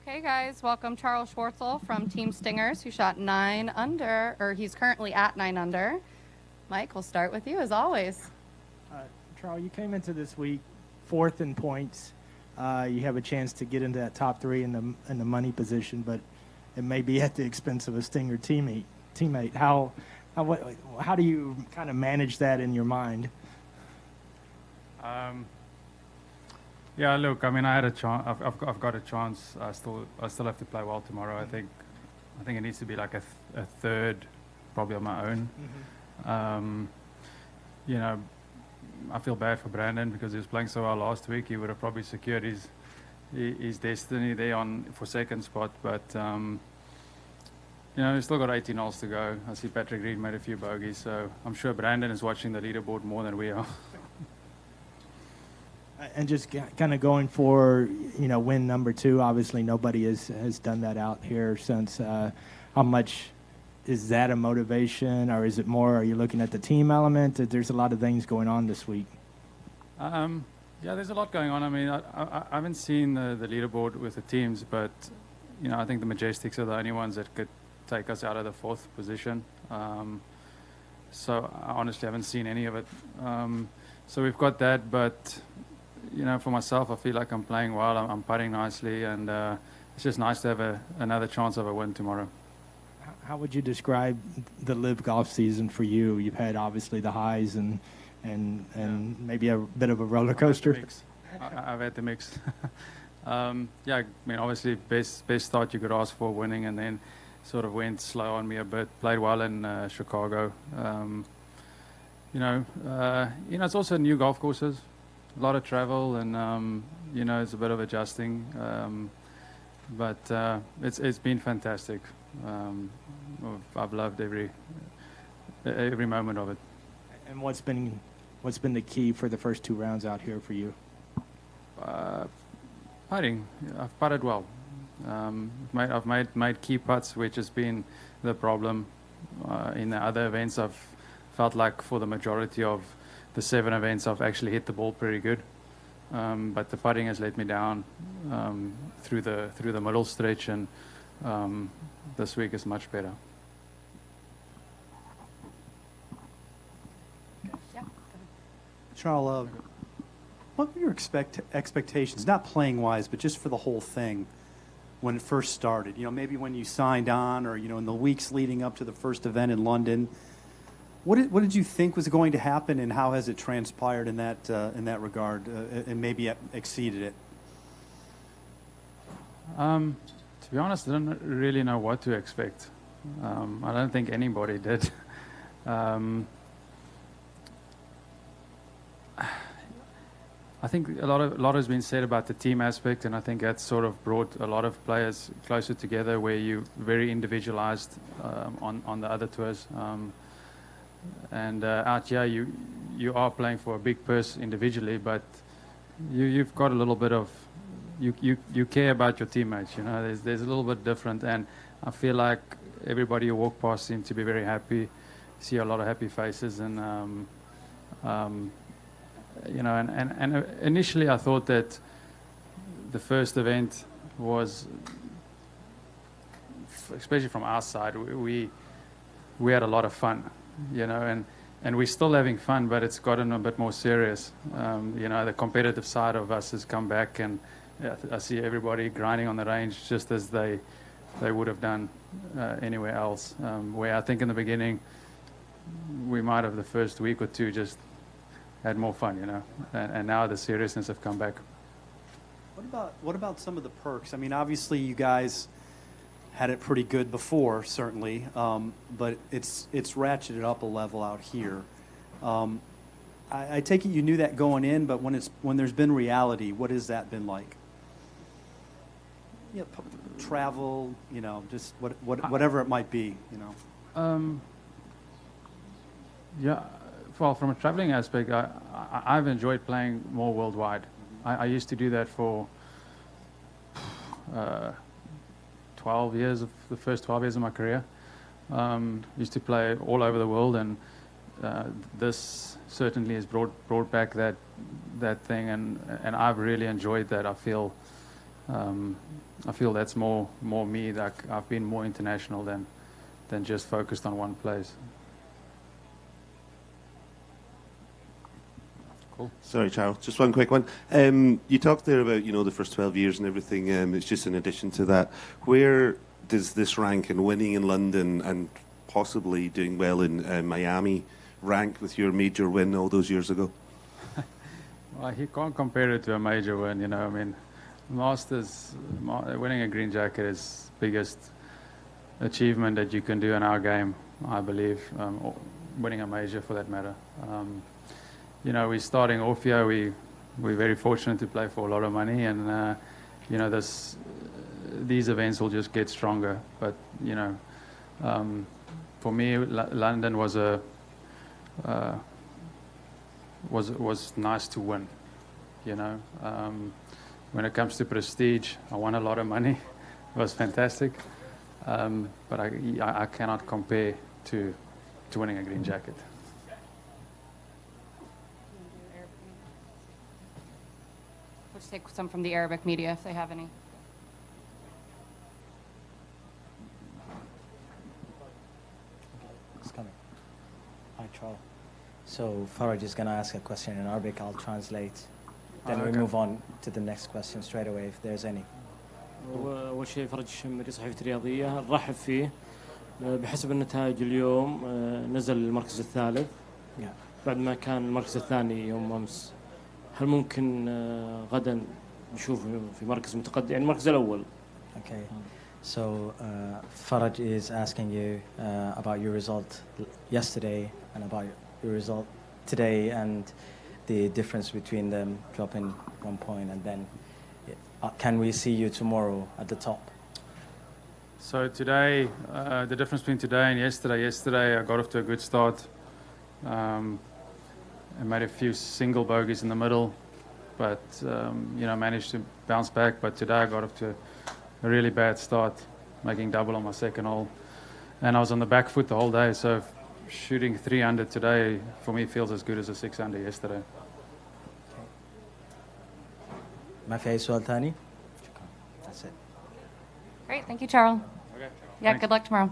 Okay, guys, welcome Charl Schwartzel from Team Stingers, who shot 9 under, or he's currently at 9 under. Mike, we'll start with you as always. Charl, you came into this week fourth in points. You have a chance to get into that top three in the money position, but it may be at the expense of a Stinger teammate. How do you kind of manage that in your mind? Yeah, look, I mean, I had a chance. I've got a chance. I still have to play well tomorrow. I think it needs to be like a third, probably on my own. You know, I feel bad for Brandon because he was playing so well last week. He would have probably secured his destiny there for second spot. But you know, he's still got 18 holes to go. I see Patrick Reed made a few bogeys, so I'm sure Brandon is watching the leaderboard more than we are. And just kind of going for, you know, win number 2. Obviously, nobody has done that out here since. How much is that a motivation, or is it more? Are you looking at the team element? There's a lot of things going on this week. Yeah, there's a lot going on. I mean, I haven't seen the leaderboard with the teams, but you know, I think the Majestics are the only ones that could take us out of the 4th position. So I honestly haven't seen any of it. So we've got that, but you know, for myself, I feel like I'm playing well. I'm putting nicely, and it's just nice to have another chance of a win tomorrow. How would you describe the LIV golf season for you? You've had obviously the highs and maybe a bit of a roller coaster. I've had the mix. Yeah, I mean, obviously best start you could ask for, winning, and then sort of went slow on me a bit. Played well in Chicago. You know, it's also new golf courses. A lot of travel, and you know, it's a bit of adjusting, but it's been fantastic. I've loved every moment of it. And what's been the key for the first 2 rounds out here for you? Putting. I've putted well. I've made key putts, which has been the problem. In the other events, I've felt like for the majority of the 7 events, I've actually hit the ball pretty good, but the putting has let me down through the middle stretch, and this week is much better. Yeah. Charl, what were your expectations, not playing wise, but just for the whole thing when it first started? You know, maybe when you signed on, or you know, in the weeks leading up to the first event in London. What did you think was going to happen, and how has it transpired in that regard, and maybe exceeded it? To be honest, I don't really know what to expect. I don't think anybody did. I think a lot has been said about the team aspect, and I think that's sort of brought a lot of players closer together, where you're very individualized on the other tours. And out here, you are playing for a big purse individually, but you've got a little bit of you care about your teammates. You know, there's a little bit different, and I feel like everybody you walk past seems to be very happy. See a lot of happy faces, and you know, and initially I thought that the first event was, especially from our side, we had a lot of fun. You know, and we're still having fun, but it's gotten a bit more serious. You know, the competitive side of us has come back, and I see everybody grinding on the range just as they would have done anywhere else. Where I think in the beginning we might have the first week or 2 just had more fun, you know, and now the seriousness have come back. What about some of the perks? I mean, obviously you guys had it pretty good before, certainly, but it's ratcheted up a level out here. I take it you knew that going in, but when there's been reality, what has that been like? Yeah, travel, you know, just whatever it might be, you know. Yeah, well, from a traveling aspect, I've enjoyed playing more worldwide. I used to do that for 12 years of the first 12 years of my career. Used to play all over the world, and this certainly has brought back that thing, and I've really enjoyed that. I feel I feel that's more me. Like I've been more international than just focused on one place. Cool. Sorry, Charles. Just one quick one. You talked there about, the first 12 years and everything. It's just in addition to that. Where does this rank in winning in London and possibly doing well in Miami rank with your major win all those years ago? Well, you can't compare it to a major win, I mean, Masters, winning a green jacket is biggest achievement that you can do in our game, I believe, or winning a major for that matter. We're starting off here. We're very fortunate to play for a lot of money, and these events will just get stronger. But for me, London was was nice to win. When it comes to prestige, I won a lot of money. It was fantastic, but I cannot compare to winning a green jacket. We'll just take some from the Arabic media if they have any. It's coming. Hi, Charl. So Faraj is going to ask a question in Arabic. I'll translate. Then we move on to the next question straight away if there's any. أول شيء فرج الشمري صحيفة رياضية نرحب فيه بحسب النتائج اليوم نزل المركز الثالث بعد ما كان المركز الثاني يوم أمس. هل ممكن غدا نشوفه في مركز متقدم يعني المركز الأول؟ Okay. So Faraj is asking you about your result yesterday and about your result today and the difference between them, dropping 1 point, and then can we see you tomorrow at the top? So today, the difference between today and yesterday I got off to a good start. I made a few single bogeys in the middle, but managed to bounce back. But today I got off to a really bad start, making double on my second hole, and I was on the back foot the whole day. So shooting 3 under today for me feels as good as a 6 under yesterday. ما في أي سؤال ثاني? That's it. Great, thank you, Charl. Okay. Yeah, Thanks. good luck tomorrow.